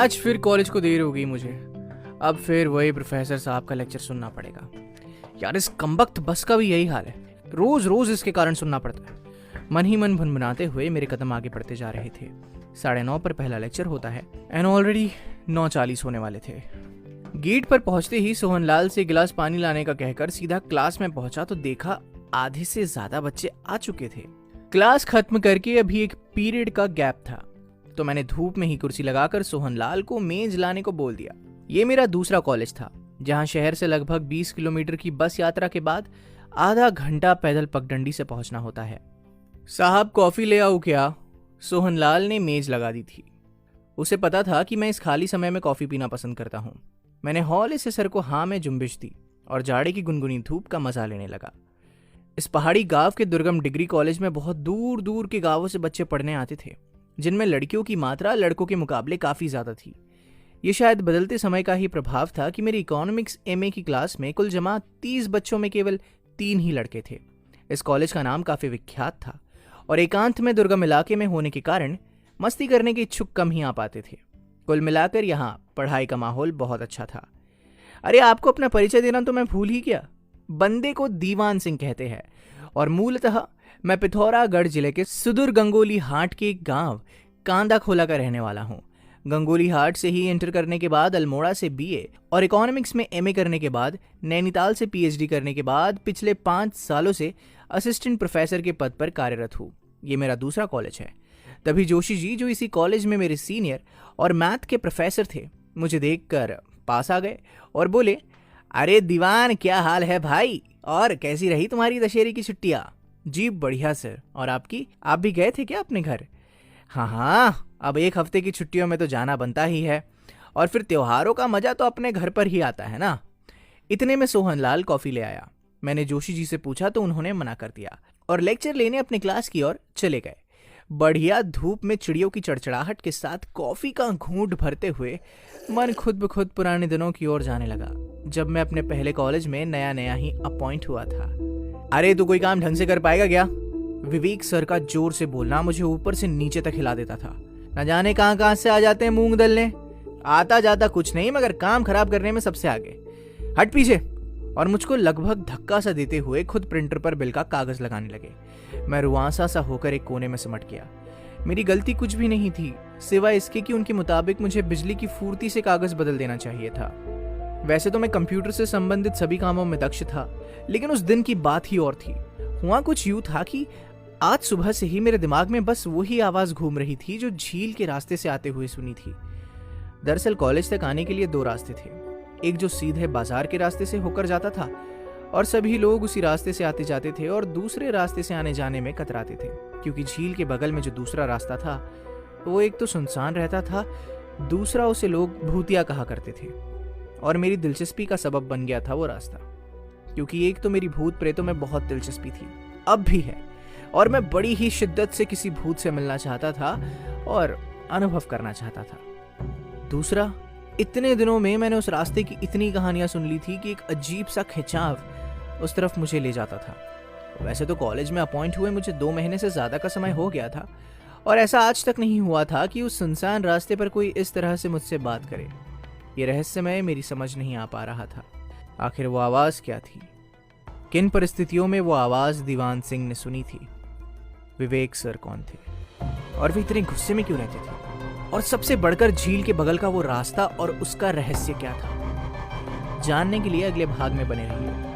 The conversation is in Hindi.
आज फिर कॉलेज को देर हो गई मुझे। अब फिर वही प्रोफेसर साहब का लेक्चर सुनना पड़ेगा। यार इस कमबख्त बस का भी यही हाल है, रोज रोज इसके कारण सुनना पड़ता है। मन ही मन भुनभुनाते हुए मेरे कदम आगे बढ़ते जा रहे थे। 9:30 पर पहला लेक्चर होता है एंड ऑलरेडी 9:40 होने वाले थे। गेट पर पहुंचते ही सोहनलाल से गिलास पानी लाने का कहकर सीधा क्लास में पहुंचा तो देखा आधे से ज्यादा बच्चे आ चुके थे। क्लास खत्म करके अभी एक पीरियड का गैप था तो मैंने धूप में ही कुर्सी लगाकर सोहनलाल को मेज लाने को बोल दिया। ये मेरा दूसरा कॉलेज था जहां शहर से लगभग 20 किलोमीटर की बस यात्रा के बाद आधा घंटा पैदल पगडंडी से पहुंचना होता है। साहब कॉफी ले आओ क्या? सोहनलाल ने मेज लगा दी थी। उसे पता था कि मैं इस खाली समय में कॉफी पीना पसंद करता हूं। मैंने हौले से सर को हाँ में जुम्बिश दी और जाड़े की गुनगुनी धूप का मजा लेने लगा। इस पहाड़ी गांव के दुर्गम डिग्री कॉलेज में बहुत दूर दूर के गांवों से बच्चे पढ़ने आते थे, जिनमें लड़कियों की मात्रा लड़कों के मुकाबले काफी ज्यादा थी। ये शायद बदलते समय का ही प्रभाव था कि मेरी इकोनॉमिक्स एमए की क्लास में कुल जमा 30 बच्चों में केवल 3 ही लड़के थे। इस कॉलेज का नाम काफी विख्यात था और एकांत में दुर्गम इलाके में होने के कारण मस्ती करने के इच्छुक कम ही आ पाते थे। कुल मिलाकर यहाँ पढ़ाई का माहौल बहुत अच्छा था। अरे आपको अपना परिचय देना तो मैं भूल ही गया। बंदे को दीवान सिंह कहते हैं और मूलतः मैं पिथौरागढ़ जिले के सुदूर गंगोली हाट के एक गांव कांदा खोला का रहने वाला हूं। गंगोली हाट से ही इंटर करने के बाद अल्मोड़ा से बीए और इकोनॉमिक्स में एमए करने के बाद नैनीताल से पीएचडी करने के बाद पिछले 5 सालों से असिस्टेंट प्रोफेसर के पद पर कार्यरत हूँ। ये मेरा दूसरा कॉलेज है। तभी जोशी जी, जो इसी कॉलेज में मेरे सीनियर और मैथ के प्रोफेसर थे, मुझे देखकर पास आ गए और बोले, अरे दीवान, क्या हाल है भाई, और कैसी रही तुम्हारी दशहरे की छुट्टियां? जी बढ़िया सर। और आपकी? आप भी गए थे क्या अपने घर? हाँ, अब एक हफ्ते की छुट्टियों में तो जाना बनता ही है, और फिर त्योहारों का मजा तो अपने घर पर ही आता है ना। इतने में सोहनलाल कॉफी ले आया। मैंने जोशी जी से पूछा तो उन्होंने मना कर दिया और लेक्चर लेने अपने क्लास की ओर चले गए। बढ़िया धूप में चिड़ियों की चड़चड़ाहट के साथ कॉफी का घूंट भरते हुए मन खुद ब खुद पुराने दिनों की ओर जाने लगा, जब मैं अपने पहले कॉलेज में नया नया ही अपॉइंट हुआ था। अरे तू कोई काम ढंग से कर पाएगा क्या? विवेक सर का जोर से बोलना मुझे ऊपर से नीचे तक हिला देता था। न जाने कहां कहां से आ जाते हैं मूंग दलने। आता जाता कुछ नहीं, मगर काम खराब करने में सबसे आगे। हट पीछे। और मुझको लगभग धक्का सा देते हुए खुद प्रिंटर पर बिल का कागज लगाने लगे। मैं रुआंसा सा होकर एक कोने में सिमट गया। मेरी गलती कुछ भी नहीं थी, सिवाय इसके कि उनके मुताबिक मुझे बिजली की फुर्ती से कागज बदल देना चाहिए था। वैसे तो मैं कंप्यूटर से संबंधित सभी कामों में दक्ष था, लेकिन उस दिन की बात ही और थी। हुआ कुछ यूं था कि आज सुबह से ही मेरे दिमाग में बस वही आवाज घूम रही थी जो झील के रास्ते से आते हुए सुनी थी। दरअसल कॉलेज तक आने के लिए 2 रास्ते थे। एक जो सीधे बाजार के रास्ते से होकर जाता था और सभी लोग उसी रास्ते से आते जाते थे, और दूसरे रास्ते से आने जाने में कतराते थे क्योंकि झील के बगल में जो दूसरा रास्ता था वो एक तो सुनसान रहता था, दूसरा उसे लोग भूतिया कहा करते थे। और मेरी दिलचस्पी का सबब बन गया था वो रास्ता, क्योंकि एक तो मेरी भूत प्रेतों में बहुत दिलचस्पी थी, अब भी है, और मैं बड़ी ही शिद्दत से किसी भूत से मिलना चाहता था और अनुभव करना चाहता था। दूसरा, इतने दिनों में मैंने उस रास्ते की इतनी कहानियां सुन ली थी कि एक अजीब सा खिंचाव उस तरफ मुझे ले जाता था। वैसे तो कॉलेज में अपॉइंट हुए मुझे 2 महीने से ज्यादा का समय हो गया था, और ऐसा आज तक नहीं हुआ था कि उस सुनसान रास्ते पर कोई इस तरह से मुझसे बात करे। ये रहस्यमय मेरी समझ नहीं आ पा रहा था। आखिर वो आवाज क्या थी? किन परिस्थितियों में वो आवाज दीवान सिंह ने सुनी थी? विवेक सर कौन थे, और वे इतने गुस्से में क्यों रहते थे? और सबसे बढ़कर झील के बगल का वो रास्ता और उसका रहस्य क्या था? जानने के लिए अगले भाग में बने रहिए।